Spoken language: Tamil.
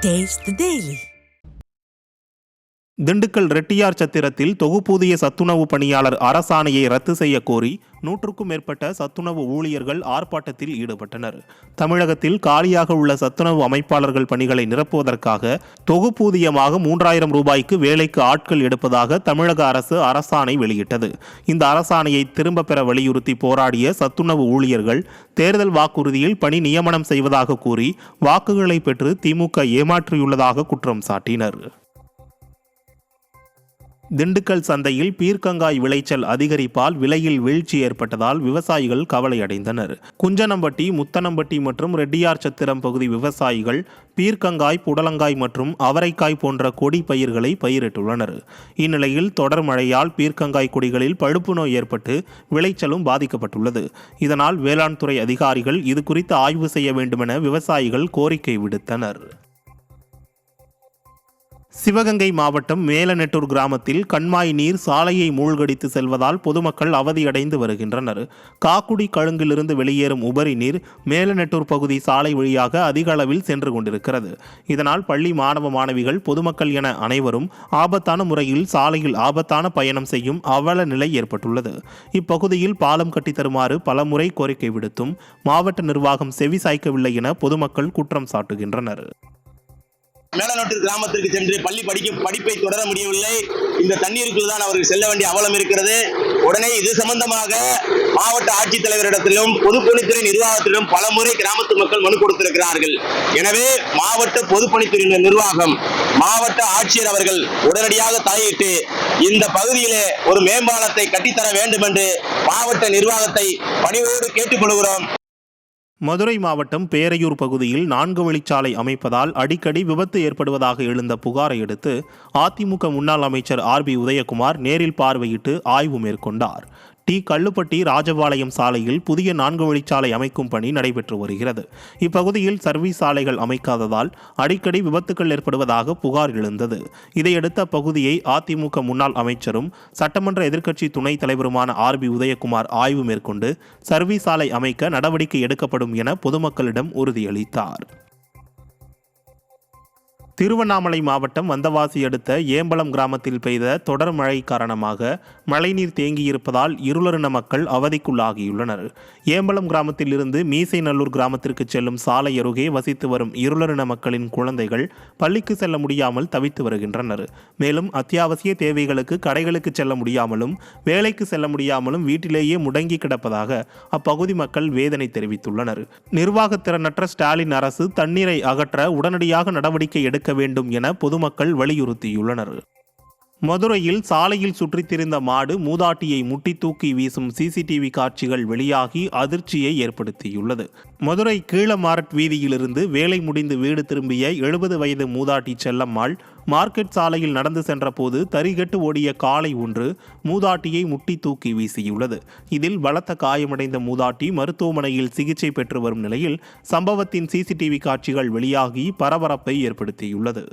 Taste the Daily. Dindigul Reddiar சத்திரத்தில் தொகுப்பூதிய சத்துணவு பணியாளர் அரசாணையை ரத்து செய்ய கோரி 100க்கும் மேற்பட்ட சத்துணவு ஊழியர்கள் ஆர்ப்பாட்டத்தில் ஈடுபட்டனர். தமிழகத்தில் காலியாக உள்ள சத்துணவு அமைப்பாளர்கள் பணிகளை நிரப்புவதற்காக தொகுப்பூதியமாக 3000 ரூபாய்க்கு வேலைக்கு ஆட்கள் எடுப்பதாக தமிழக அரசு அரசாணை வெளியிட்டது. இந்த அரசாணையை திரும்ப பெற வலியுறுத்தி போராடிய சத்துணவு ஊழியர்கள் தேர்தல் வாக்குறுதியில் பணி நியமனம் செய்வதாக கூறி வாக்குகளை பெற்று திமுக ஏமாற்றியுள்ளதாக குற்றம் சாட்டினர். திண்டுக்கல் சந்தையில் பீர்க்கங்காய் விளைச்சல் அதிகரிப்பால் விலையில் வீழ்ச்சி ஏற்பட்டதால் விவசாயிகள் கவலையடைந்தனர். குஞ்சனம்பட்டி, முத்தனம்பட்டி மற்றும் ரெட்டியார் சத்திரம் பகுதி விவசாயிகள் பீர்க்கங்காய், புடலங்காய் மற்றும் அவரைக்காய் போன்ற கொடி பயிர்களை பயிரிட்டுள்ளனர். இந்நிலையில் தொடர் மழையால் பீர்க்கங்காய் கொடிகளில் பழுப்பு நோய் ஏற்பட்டு விளைச்சலும் பாதிக்கப்பட்டுள்ளது. இதனால் வேளாண் துறை அதிகாரிகள் இது குறித்து ஆய்வு செய்ய வேண்டுமென விவசாயிகள் கோரிக்கை விடுத்தனர். சிவகங்கை மாவட்டம் மேலநெட்டூர் கிராமத்தில் கண்மாய் நீர் சாலையை மூழ்கடித்து செல்வதால் பொதுமக்கள் அவதியடைந்து வருகின்றனர். காக்குடி கழுங்கிலிருந்து வெளியேறும் உபரி நீர் மேலநெட்டூர் பகுதி சாலை வழியாக அதிக அளவில் சென்று கொண்டிருக்கிறது. இதனால் பள்ளி மாணவ மாணவிகள், பொதுமக்கள் என அனைவரும் ஆபத்தான முறையில் சாலையில் ஆபத்தான பயணம் செய்யும் அவல நிலை ஏற்பட்டுள்ளது. இப்பகுதியில் பாலம் கட்டித்தருமாறு பலமுறை கோரிக்கை விடுத்தும் மாவட்ட நிர்வாகம் செவி சாய்க்கவில்லை என பொதுமக்கள் குற்றம் சாட்டுகின்றனர். மேலநெட்டூர் கிராமத்திற்கு சென்று படிப்பை தொடர முடியவில்லை. இந்த தண்ணீருக்குள் தான் அவர்கள் செல்ல வேண்டிய அவலம் இருக்கிறது. உடனே இது சம்பந்தமாக மாவட்ட ஆட்சித்தலைவரிடத்திலும் பொதுப்பணித்துறை நிர்வாகத்திலும் பலமுறை கிராமத்து மக்கள் மனு கொடுத்திருக்கிறார்கள். எனவே மாவட்ட பொதுப்பணித்துறை நிர்வாகம், மாவட்ட ஆட்சியர் அவர்கள் உடனடியாக தலையிட்டு இந்த பகுதியிலே ஒரு மேம்பாலத்தை கட்டித்தர வேண்டும் என்று மாவட்ட நிர்வாகத்தை பணிவோடு கேட்டுக்கொள்கிறோம். மதுரை மாவட்டம் பேரையூர் பகுதியில் 4 வழிச்சாலை அமைப்பதால் அடிக்கடி விபத்து ஏற்படுவதாக எழுந்த புகாரை அடுத்து அதிமுக முன்னாள் அமைச்சர் RB உதயகுமார் நேரில் பார்வையிட்டு ஆய்வு மேற்கொண்டார். கல்லுப்பட்டி ராஜபாளையம் சாலையில் புதிய 4 வழிச்சாலை அமைக்கும் பணி நடைபெற்று வருகிறது. இப்பகுதியில் சர்வீஸ் சாலைகள் அமைக்காததால் அடிக்கடி விபத்துக்கள் ஏற்படுவதாக புகார் எழுந்தது. இதையடுத்து அப்பகுதியை அதிமுக முன்னாள் அமைச்சரும் சட்டமன்ற எதிர்க்கட்சி துணைத் தலைவருமான RB உதயகுமார் ஆய்வு மேற்கொண்டு சர்வீஸ் சாலை அமைக்க நடவடிக்கை எடுக்கப்படும் என பொதுமக்களிடம் உறுதியளித்தார். திருவண்ணாமலை மாவட்டம் வந்தவாசி அடுத்த ஏம்பலம் கிராமத்தில் பெய்த தொடர் மழை காரணமாக மழைநீர் தேங்கியிருப்பதால் இருளரின மக்கள் அவதிக்குள்ளாகியுள்ளனர். ஏம்பலம் கிராமத்தில் இருந்து மீசைநல்லூர் கிராமத்திற்கு செல்லும் சாலை அருகே வசித்து வரும் இருளரின மக்களின் குழந்தைகள் பள்ளிக்கு செல்ல முடியாமல் தவித்து வருகின்றனர். மேலும் அத்தியாவசிய தேவைகளுக்கு கடைகளுக்கு செல்ல முடியாமலும் வேலைக்கு செல்ல முடியாமலும் வீட்டிலேயே முடங்கி கிடப்பதாக அப்பகுதி மக்கள் வேதனை தெரிவித்துள்ளனர். நிர்வாகத்திறனற்ற ஸ்டாலின் அரசு தண்ணீரை அகற்ற உடனடியாக நடவடிக்கை எடுக்க வேண்டும் என பொதுமக்கள் வலியுறுத்தியுள்ளனர். மதுரையில் சாலையில் சுற்றித் திரிந்த மாடு மூதாட்டியை முட்டி தூக்கி வீசும் CCTV காட்சிகள் வெளியாகி அதிர்ச்சியை ஏற்படுத்தியுள்ளது. மதுரை கீழமாரட் வீதியிலிருந்து வேலை முடிந்து வீடு திரும்பிய 70 வயது மூதாட்டி செல்லம்மாள் மார்க்கெட் சாலையில் நடந்து சென்ற போது தரிகட்டு ஓடிய காளை ஒன்று மூதாட்டியை முட்டி தூக்கி வீசியுள்ளது. இதில் பலத்த காயமடைந்த மூதாட்டி மருத்துவமனையில் சிகிச்சை பெற்று வரும் நிலையில் சம்பவத்தின் CCTV காட்சிகள் வெளியாகி பரபரப்பை ஏற்படுத்தியுள்ளது.